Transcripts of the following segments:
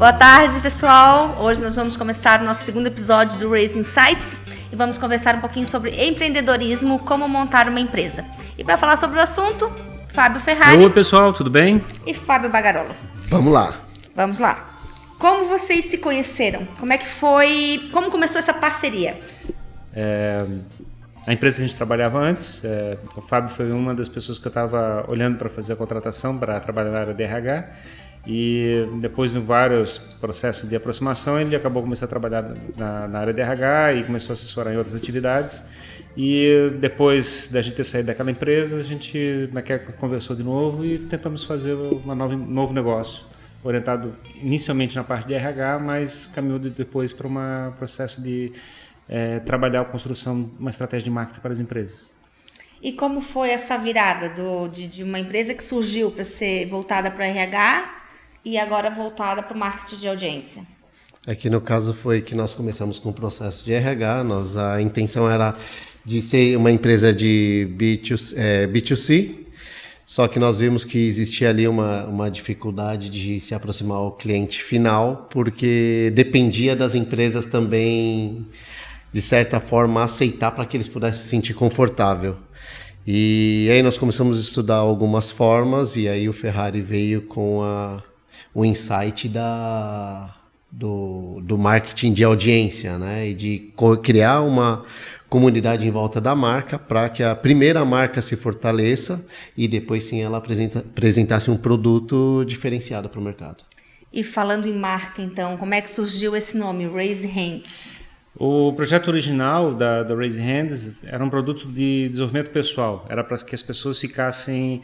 Boa tarde, pessoal. Hoje nós vamos começar o nosso segundo episódio do Raise Insights e vamos conversar um pouquinho sobre empreendedorismo, como montar uma empresa. E para falar sobre o assunto, Fábio Ferrari. Oi, pessoal, tudo bem? E Fábio Bagarolo. Vamos lá. Vamos lá. Como vocês se conheceram? Como é que foi? Como começou essa parceria? A empresa que a gente trabalhava antes, o Fábio foi uma das pessoas que eu estava olhando para fazer a contratação para trabalhar na área de RH. E depois de vários processos de aproximação, ele acabou começando a trabalhar na área de RH e começou a assessorar em outras atividades. E depois da gente ter saído daquela empresa, a gente conversou de novo e tentamos fazer um novo negócio, orientado inicialmente na parte de RH, mas caminhou depois para um processo de trabalhar a construção de uma estratégia de marketing para as empresas. E como foi essa virada de uma empresa que surgiu para ser voltada para RH e agora voltada para o marketing de audiência? Aqui no caso foi que nós começamos com o processo de RH, a intenção era de ser uma empresa de B2C, só que nós vimos que existia ali uma dificuldade de se aproximar ao cliente final, porque dependia das empresas também, de certa forma, aceitar para que eles pudessem se sentir confortável. E aí nós começamos a estudar algumas formas e aí o Ferrari veio com o insight do marketing de audiência, né? E de criar uma comunidade em volta da marca para que a primeira marca se fortaleça e depois sim ela apresentasse um produto diferenciado para o mercado. E falando em marca, então, como é que surgiu esse nome, Raise Hands? O projeto original da Raise Hands era um produto de desenvolvimento pessoal. Era para que as pessoas ficassem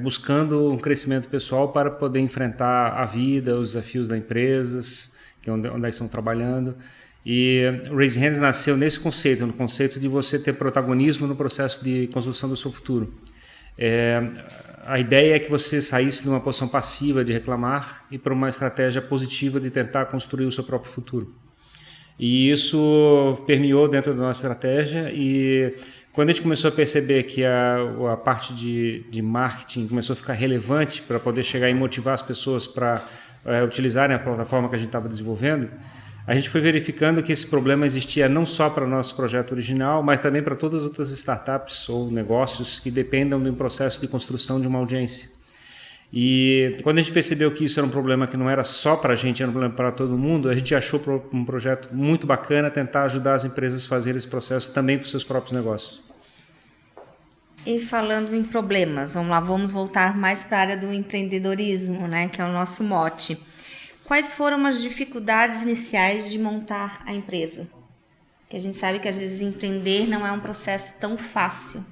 buscando um crescimento pessoal para poder enfrentar a vida, os desafios das empresas, onde elas estão trabalhando. E Raise Hands nasceu nesse conceito, no conceito de você ter protagonismo no processo de construção do seu futuro. A ideia é que você saísse de uma posição passiva de reclamar e para uma estratégia positiva de tentar construir o seu próprio futuro. E isso permeou dentro da nossa estratégia e quando a gente começou a perceber que a parte de marketing começou a ficar relevante para poder chegar e motivar as pessoas para utilizarem a plataforma que a gente estava desenvolvendo, a gente foi verificando que esse problema existia não só para o nosso projeto original, mas também para todas as outras startups ou negócios que dependam de um processo de construção de uma audiência. E quando a gente percebeu que isso era um problema que não era só para a gente, era um problema para todo mundo, a gente achou um projeto muito bacana tentar ajudar as empresas a fazerem esse processo também para os seus próprios negócios. E falando em problemas, vamos lá, vamos voltar mais para a área do empreendedorismo, né, que é o nosso mote. Quais foram as dificuldades iniciais de montar a empresa? Porque a gente sabe que às vezes empreender não é um processo tão fácil.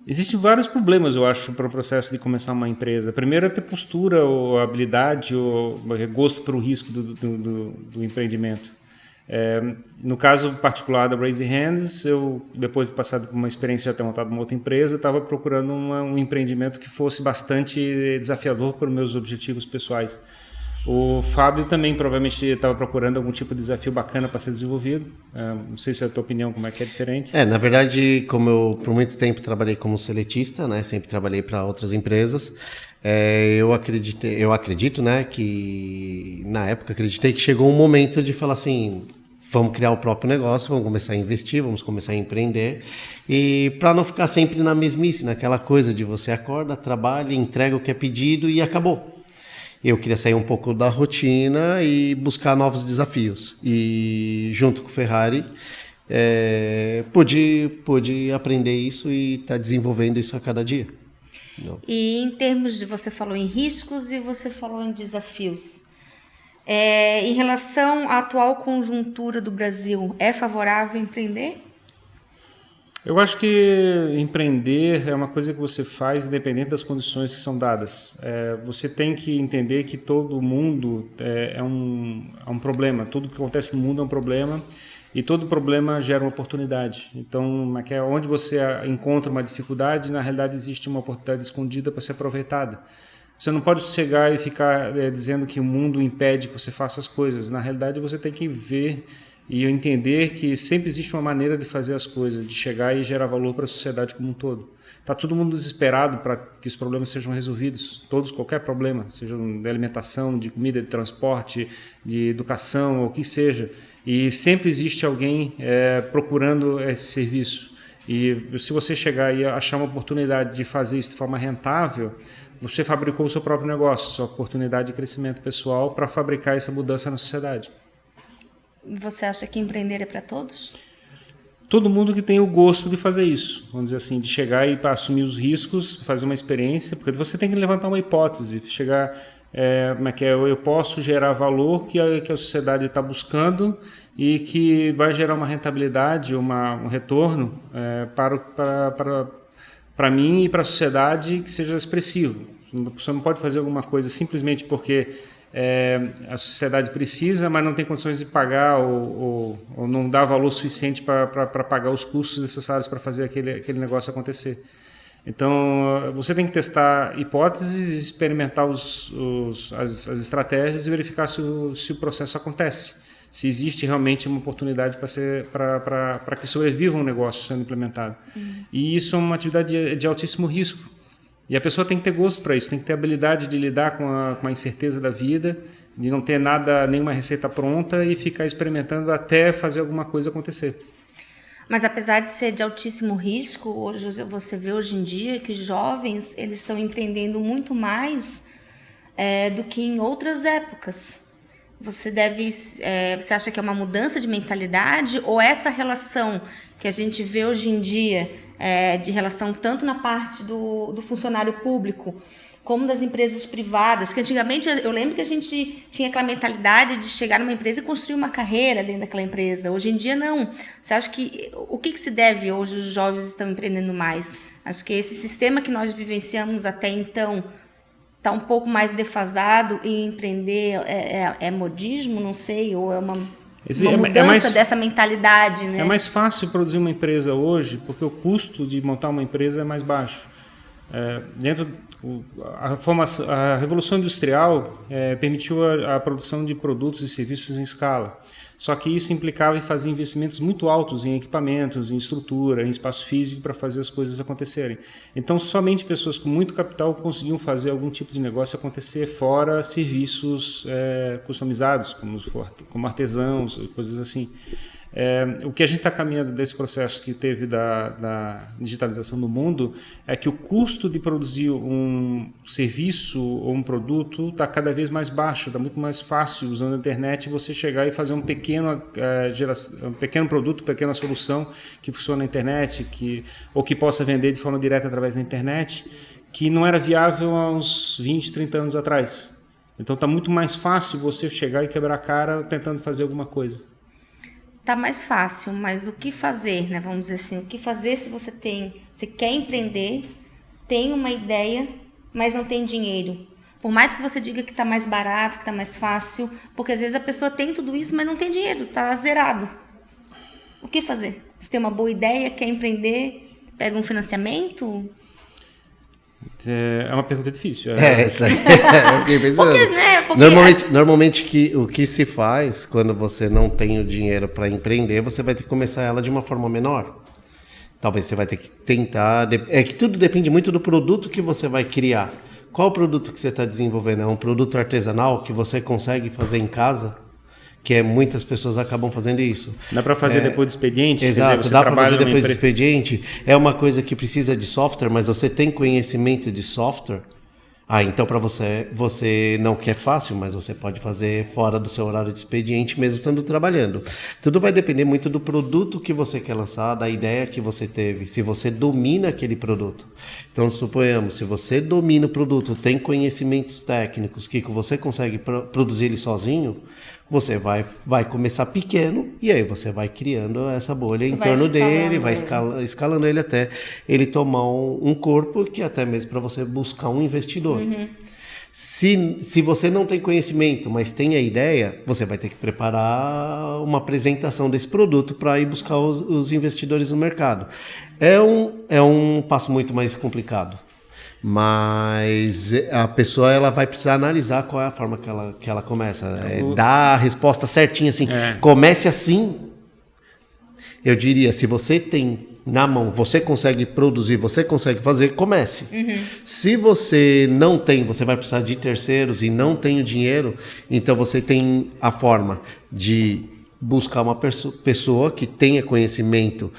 Existem vários problemas, eu acho, para o processo de começar uma empresa. Primeiro é ter postura, ou habilidade, ou gosto pelo risco do empreendimento. No caso particular da Raise Hands, eu, depois de passar por uma experiência de ter montado uma outra empresa, eu estava procurando um empreendimento que fosse bastante desafiador para os meus objetivos pessoais. O Fábio também provavelmente estava procurando algum tipo de desafio bacana para ser desenvolvido. Não sei se a tua opinião como é que é diferente. Na verdade, como eu por muito tempo trabalhei como seletista, né, sempre trabalhei para outras empresas, eu acredito, né, que na época acreditei que chegou um momento de falar assim, vamos criar o próprio negócio, vamos começar a investir, vamos começar a empreender e para não ficar sempre na mesmice, naquela coisa de você acorda, trabalha, entrega o que é pedido e acabou. Eu queria sair um pouco da rotina e buscar novos desafios. E junto com o Ferrari, pude aprender isso e estar desenvolvendo isso a cada dia. E em termos de, você falou em riscos e você falou em desafios. Em relação à atual conjuntura do Brasil, é favorável empreender? Eu acho que empreender é uma coisa que você faz independente das condições que são dadas. Você tem que entender que todo mundo é um problema. Tudo que acontece no mundo é um problema e todo problema gera uma oportunidade. Então, onde você encontra uma dificuldade, na realidade existe uma oportunidade escondida para ser aproveitada. Você não pode chegar e ficar dizendo que o mundo impede que você faça as coisas. Na realidade, você tem que ver e entender que sempre existe uma maneira de fazer as coisas, de chegar e gerar valor para a sociedade como um todo. Está todo mundo desesperado para que os problemas sejam resolvidos, todos, qualquer problema, seja de alimentação, de comida, de transporte, de educação, ou o que seja. E sempre existe alguém procurando esse serviço. E se você chegar e achar uma oportunidade de fazer isso de forma rentável, você fabricou o seu próprio negócio, sua oportunidade de crescimento pessoal para fabricar essa mudança na sociedade. Você acha que empreender é para todos? Todo mundo que tem o gosto de fazer isso, vamos dizer assim, de chegar e assumir os riscos, fazer uma experiência, porque você tem que levantar uma hipótese, chegar, como é que é, eu posso gerar valor que a sociedade está buscando e que vai gerar uma rentabilidade, um retorno para mim e para a sociedade que seja expressivo. Você não pode fazer alguma coisa simplesmente porque a sociedade precisa, mas não tem condições de pagar ou não dá valor suficiente para pagar os custos necessários para fazer aquele negócio acontecer. Então, você tem que testar hipóteses, experimentar as estratégias e verificar se o processo acontece. Se existe realmente uma oportunidade para que sobreviva um negócio sendo implementado. E isso é uma atividade de altíssimo risco. E a pessoa tem que ter gosto para isso, tem que ter habilidade de lidar com a incerteza da vida, de não ter nenhuma receita pronta e ficar experimentando até fazer alguma coisa acontecer. Mas apesar de ser de altíssimo risco, hoje você vê hoje em dia que os jovens eles estão empreendendo muito mais do que em outras épocas. Você acha que é uma mudança de mentalidade ou essa relação que a gente vê hoje em dia de relação tanto na parte do funcionário público como das empresas privadas, que antigamente eu lembro que a gente tinha aquela mentalidade de chegar numa empresa e construir uma carreira dentro daquela empresa. Hoje em dia não. Você acha que o que se deve hoje os jovens estão empreendendo mais? Acho que esse sistema que nós vivenciamos até então está um pouco mais defasado e empreender é modismo, não sei, ou é uma mudança dessa mentalidade, né? É mais fácil produzir uma empresa hoje porque o custo de montar uma empresa é mais baixo. A Revolução Industrial permitiu a produção de produtos e serviços em escala. Só que isso implicava em fazer investimentos muito altos em equipamentos, em estrutura, em espaço físico para fazer as coisas acontecerem. Então, somente pessoas com muito capital conseguiam fazer algum tipo de negócio acontecer, fora serviços customizados, como artesãos, coisas assim. O que a gente está caminhando desse processo que teve da digitalização do mundo é que o custo de produzir um serviço ou um produto está cada vez mais baixo, está muito mais fácil usando a internet você chegar e fazer um pequeno produto, pequena solução que funciona na internet ou que possa vender de forma direta através da internet, que não era viável há uns 20, 30 anos atrás. Então está muito mais fácil você chegar e quebrar a cara tentando fazer alguma coisa. Tá mais fácil, mas o que fazer, né? Vamos dizer assim, o que fazer se você quer empreender, tem uma ideia, mas não tem dinheiro? Por mais que você diga que tá mais barato, que tá mais fácil, porque às vezes a pessoa tem tudo isso, mas não tem dinheiro, tá zerado. O que fazer? Você tem uma boa ideia, quer empreender, pega um financiamento? É uma pergunta difícil. Essa aí. Eu fiquei pensando. Porque normalmente o que se faz quando você não tem o dinheiro para empreender, você vai ter que começar ela de uma forma menor. Talvez você vai ter que tentar... É que tudo depende muito do produto que você vai criar. Qual o produto que você está desenvolvendo? É um produto artesanal que você consegue fazer em casa? Que muitas pessoas acabam fazendo isso. Dá para fazer depois do expediente? Exato, quer dizer, dá para fazer depois do expediente. É uma coisa que precisa de software, mas você tem conhecimento de software? Então para você não quer fácil, mas você pode fazer fora do seu horário de expediente, mesmo estando trabalhando. Tudo vai depender muito do produto que você quer lançar, da ideia que você teve, se você domina aquele produto. Então, suponhamos, se você domina o produto, tem conhecimentos técnicos que você consegue produzir ele sozinho, você vai começar pequeno e aí você vai criando essa bolha em torno dele, vai escalando ele até ele tomar um corpo que até mesmo para você buscar um investidor. Uhum. Se você não tem conhecimento, mas tem a ideia, você vai ter que preparar uma apresentação desse produto para ir buscar os investidores no mercado. É um passo muito mais complicado. Mas a pessoa ela vai precisar analisar qual é a forma que ela começa. Dar a resposta certinha assim. Comece assim. Eu diria, se você tem na mão, você consegue produzir, você consegue fazer, comece. Se você não tem, você vai precisar de terceiros e não tem o dinheiro, então você tem a forma de buscar uma pessoa que tenha conhecimento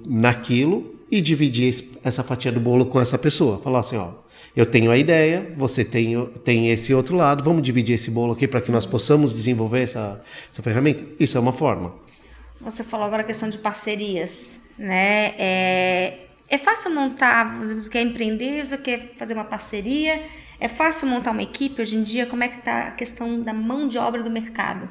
naquilo e dividir essa fatia do bolo com essa pessoa. Falar assim, ó, eu tenho a ideia, você tem esse outro lado, vamos dividir esse bolo aqui para que nós possamos desenvolver essa ferramenta? Isso é uma forma. Você falou agora a questão de parcerias, né? É fácil montar, você quer empreender, você quer fazer uma parceria, é fácil montar uma equipe hoje em dia? Como é que está a questão da mão de obra do mercado?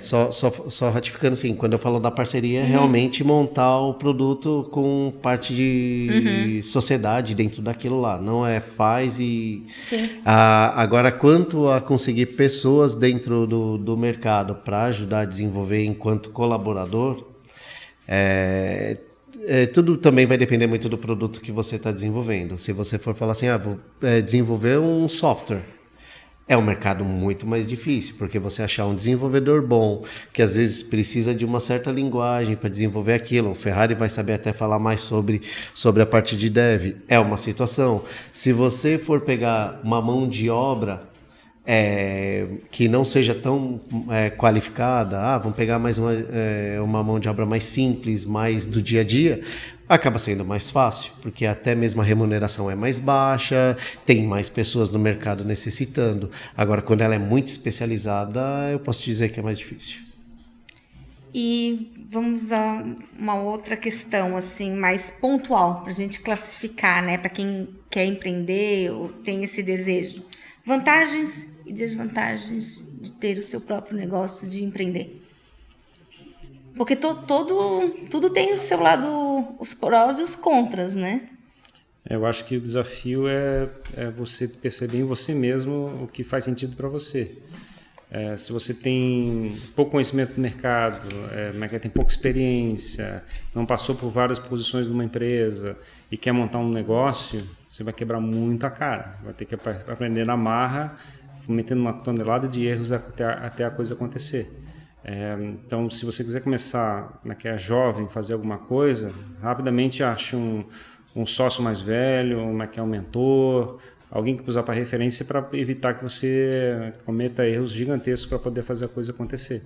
Só ratificando assim, quando eu falo da parceria, é realmente montar o produto com parte de sociedade dentro daquilo lá, não é faz e... Sim. Agora, quanto a conseguir pessoas dentro do mercado para ajudar a desenvolver enquanto colaborador, tudo também vai depender muito do produto que você está desenvolvendo. Se você for falar assim, vou desenvolver um software, é um mercado muito mais difícil, porque você achar um desenvolvedor bom, que às vezes precisa de uma certa linguagem para desenvolver aquilo, o Ferrari vai saber até falar mais sobre a parte de dev, é uma situação. Se você for pegar uma mão de obra que não seja tão qualificada, vamos pegar mais uma mão de obra mais simples, mais do dia a dia, acaba sendo mais fácil, porque até mesmo a remuneração é mais baixa, tem mais pessoas no mercado necessitando. Agora, quando ela é muito especializada, eu posso te dizer que é mais difícil. E vamos a uma outra questão, assim, mais pontual, para a gente classificar, né? Para quem quer empreender ou tem esse desejo. Vantagens e desvantagens de ter o seu próprio negócio, de empreender. Porque tudo tem o seu lado, os prós e os contras, né? Eu acho que o desafio é você perceber em você mesmo o que faz sentido para você. Se você tem pouco conhecimento do mercado, tem pouca experiência, não passou por várias posições numa empresa e quer montar um negócio, você vai quebrar muito a cara. Vai ter que aprender na marra, cometendo uma tonelada de erros até a coisa acontecer. Então, se você quiser começar, que é jovem, fazer alguma coisa, rapidamente ache um sócio mais velho, um mentor, alguém que usar para referência para evitar que você cometa erros gigantescos para poder fazer a coisa acontecer.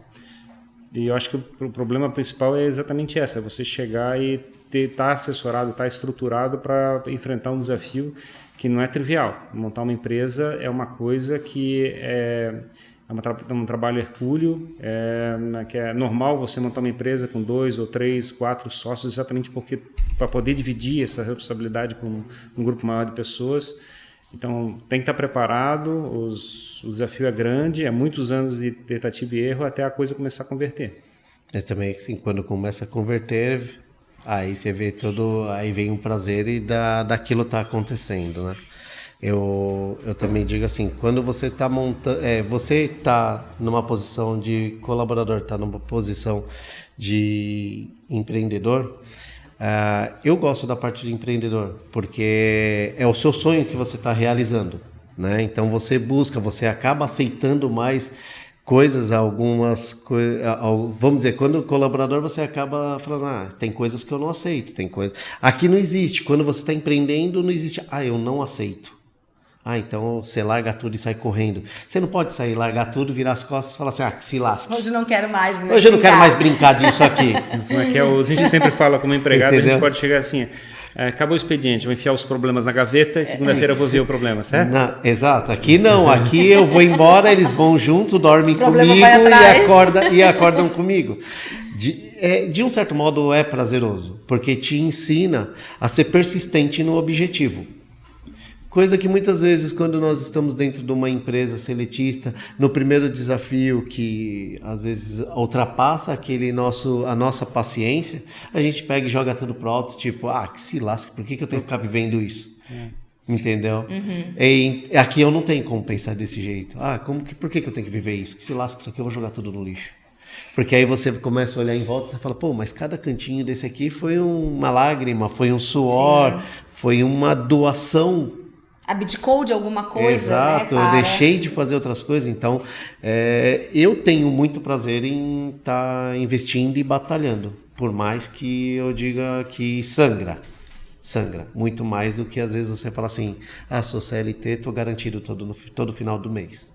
E eu acho que o problema principal é exatamente essa, é você chegar e estar assessorado, estar estruturado para enfrentar um desafio que não é trivial. Montar uma empresa é uma coisa que é um trabalho hercúleo, que é normal você montar uma empresa com 2 ou 3, 4 sócios, exatamente porque para poder dividir essa responsabilidade com um grupo maior de pessoas. Então, tem que estar preparado, o desafio é grande, é muitos anos de tentativa e erro até a coisa começar a converter. Também, assim, quando começa a converter, aí você vê aí vem um prazer e daquilo tá acontecendo, né? Eu também digo assim, quando você está montando, você está numa posição de colaborador, está numa posição de empreendedor, eu gosto da parte de empreendedor, porque é o seu sonho que você está realizando, né? Então você acaba aceitando mais coisas, vamos dizer, quando colaborador você acaba falando, tem coisas que eu não aceito, tem coisas... Aqui não existe, quando você está empreendendo não existe, eu não aceito. Então você larga tudo e sai correndo. Você não pode sair, largar tudo, virar as costas e falar assim, que se lasque. Hoje não quero mais, né? Hoje eu não quero mais brincar disso aqui. Como é que é? A gente sempre fala como empregado, Entendeu? A gente pode chegar assim, acabou o expediente, vou enfiar os problemas na gaveta e segunda-feira eu vou ver o problema, certo? Não, exato, aqui não, aqui eu vou embora, eles vão junto, dormem comigo e acordam comigo. De um certo modo é prazeroso, porque te ensina a ser persistente no objetivo. Coisa que muitas vezes, quando nós estamos dentro de uma empresa seletista, no primeiro desafio que às vezes ultrapassa a nossa paciência, a gente pega e joga tudo pro alto, tipo, que se lasque, por que eu tenho que ficar vivendo isso? Entendeu? E aqui eu não tenho como pensar desse jeito. Por que eu tenho que viver isso? Que se lasque, isso aqui eu vou jogar tudo no lixo. Porque aí você começa a olhar em volta e você fala, mas cada cantinho desse aqui foi uma lágrima, foi um suor, foi uma doação. Abdicou de alguma coisa, exato, né, eu deixei de fazer outras coisas, então eu tenho muito prazer em estar investindo e batalhando. por mais que eu diga que sangra, muito mais do que às vezes você fala assim, sou CLT, tô garantido todo final do mês.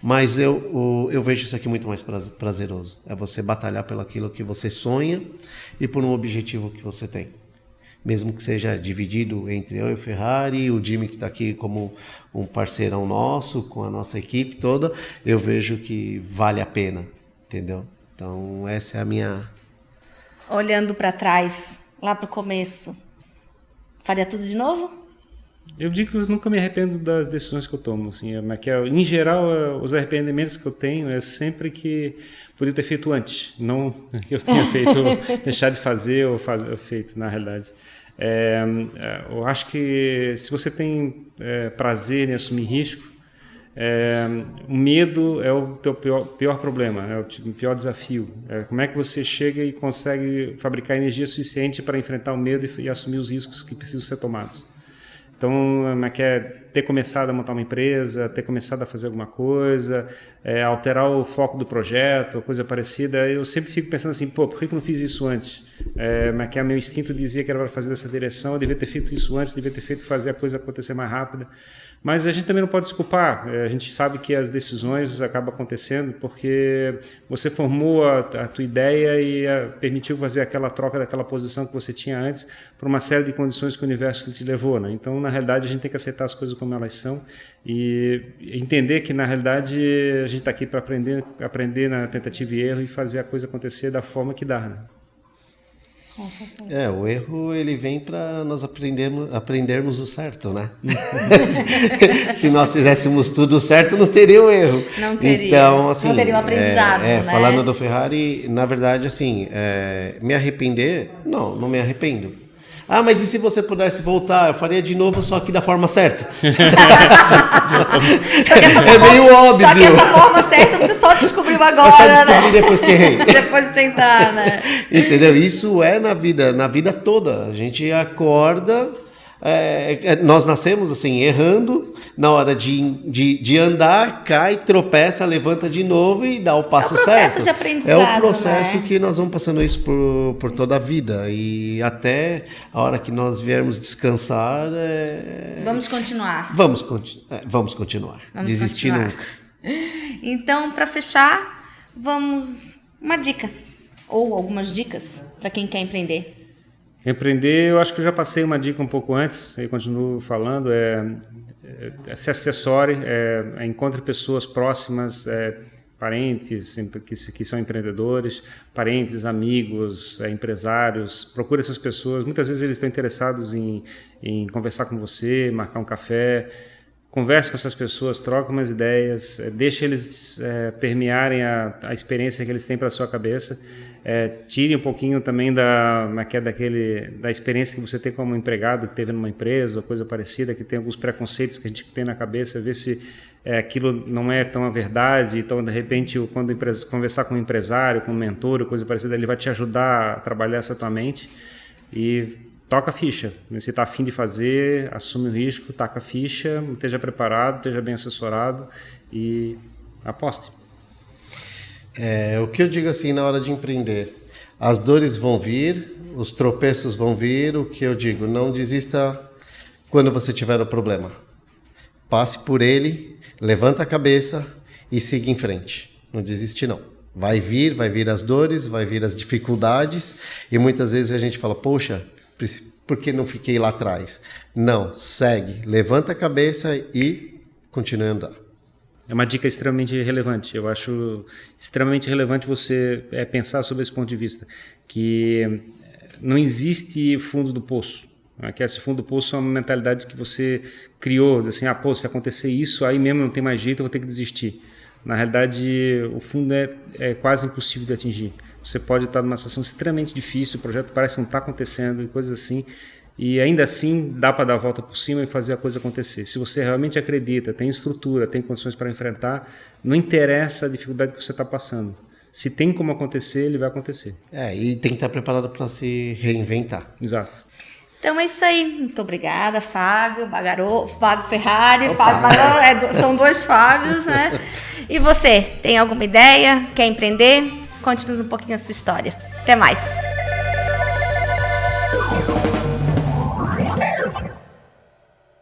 Mas eu vejo isso aqui muito mais prazeroso, é você batalhar pelo aquilo que você sonha e por um objetivo que você tem. Mesmo que seja dividido entre eu e o Ferrari, o Jimmy que está aqui como um parceirão nosso, com a nossa equipe toda, eu vejo que vale a pena, entendeu? Então essa é a minha... Olhando para trás, lá para o começo, faria tudo de novo? Eu digo que eu nunca me arrependo das decisões que eu tomo, assim, em geral, os arrependimentos que eu tenho é sempre que podia ter feito antes, não que eu tenha feito, deixar de fazer ou feito, na realidade. Eu acho que se você tem prazer em assumir risco, o medo é o teu pior problema, é o pior desafio. Como é que você chega e consegue fabricar energia suficiente para enfrentar o medo e assumir os riscos que precisam ser tomados. Então, ter começado a montar uma empresa, ter começado a fazer alguma coisa, alterar o foco do projeto, coisa parecida, eu sempre fico pensando assim, por que eu não fiz isso antes? Meu instinto dizia que era para fazer dessa direção, eu devia ter feito isso antes, devia ter feito fazer a coisa acontecer mais rápida. Mas a gente também não pode se culpar, a gente sabe que as decisões acabam acontecendo porque você formou a tua ideia e permitiu fazer aquela troca daquela posição que você tinha antes por uma série de condições que o universo te levou, né? Então, na realidade, a gente tem que aceitar as coisas como elas são e entender que, na realidade, a gente está aqui para aprender na tentativa e erro e fazer a coisa acontecer da forma que dá, né? Com certeza. O erro ele vem para nós aprendermos o certo, né? Se nós fizéssemos tudo certo, não teria o erro. Não teria. Então, assim, não teria o aprendizado, né? Falando do Ferrari, na verdade, assim, me arrepender? Não me arrependo. Mas e se você pudesse voltar? Eu faria de novo, só que da forma certa. É meio óbvio. Só que essa forma certa você só descobriu agora, eu só descobri depois que errei. Depois de tentar, né? Entendeu? Isso é na vida toda. A gente acorda, nós nascemos assim, errando, na hora de andar, cai, tropeça, levanta de novo e dá o passo certo. É o processo de aprendizado, é o processo, né? que nós vamos passando isso por toda a vida. E até a hora que nós viermos descansar... Vamos continuar. Vamos continuar. Desistir nunca. Então, para fechar, uma dica, ou algumas dicas, para quem quer empreender. Empreender, eu acho que eu já passei uma dica um pouco antes, e continuo falando, se assessore, encontre pessoas próximas, parentes que são empreendedores, parentes, amigos, empresários, procure essas pessoas, muitas vezes eles estão interessados em conversar com você, marcar um café, converse com essas pessoas, troque umas ideias, deixe eles permearem a experiência que eles têm para a sua cabeça, tire um pouquinho também da experiência que você tem como empregado, que teve numa empresa ou coisa parecida, que tem alguns preconceitos que a gente tem na cabeça, ver se aquilo não é tão a verdade. Então, de repente, quando conversar com um empresário, com um mentor ou coisa parecida, ele vai te ajudar a trabalhar essa tua mente e toca a ficha. Se está a fim de fazer, assume o risco, taca a ficha, esteja preparado, esteja bem assessorado e aposte. O que eu digo assim na hora de empreender, as dores vão vir, os tropeços vão vir, o que eu digo, não desista quando você tiver o problema. Passe por ele, levanta a cabeça e siga em frente. Não desiste não. Vai vir as dores, vai vir as dificuldades e muitas vezes a gente fala, poxa, por que não fiquei lá atrás? Não, segue, levanta a cabeça e continue a andar. É uma dica extremamente relevante. Eu acho extremamente relevante você pensar sobre esse ponto de vista, que não existe fundo do poço. Que esse fundo do poço é uma mentalidade que você criou, assim, se acontecer isso, aí mesmo não tem mais jeito, eu vou ter que desistir. Na realidade, o fundo é quase impossível de atingir. Você pode estar numa situação extremamente difícil, o projeto parece não estar acontecendo e coisas assim, e ainda assim dá para dar a volta por cima e fazer a coisa acontecer. Se você realmente acredita, tem estrutura, tem condições para enfrentar, não interessa a dificuldade que você está passando. Se tem como acontecer, ele vai acontecer. E tem que estar preparado para se reinventar. Exato. Então é isso aí. Muito obrigada, Fábio Bagarot, Fábio Ferrari, Fábio Bagarot, são dois Fábios, né? E você, tem alguma ideia? Quer empreender? Conte-nos um pouquinho a sua história. Até mais! Obrigado.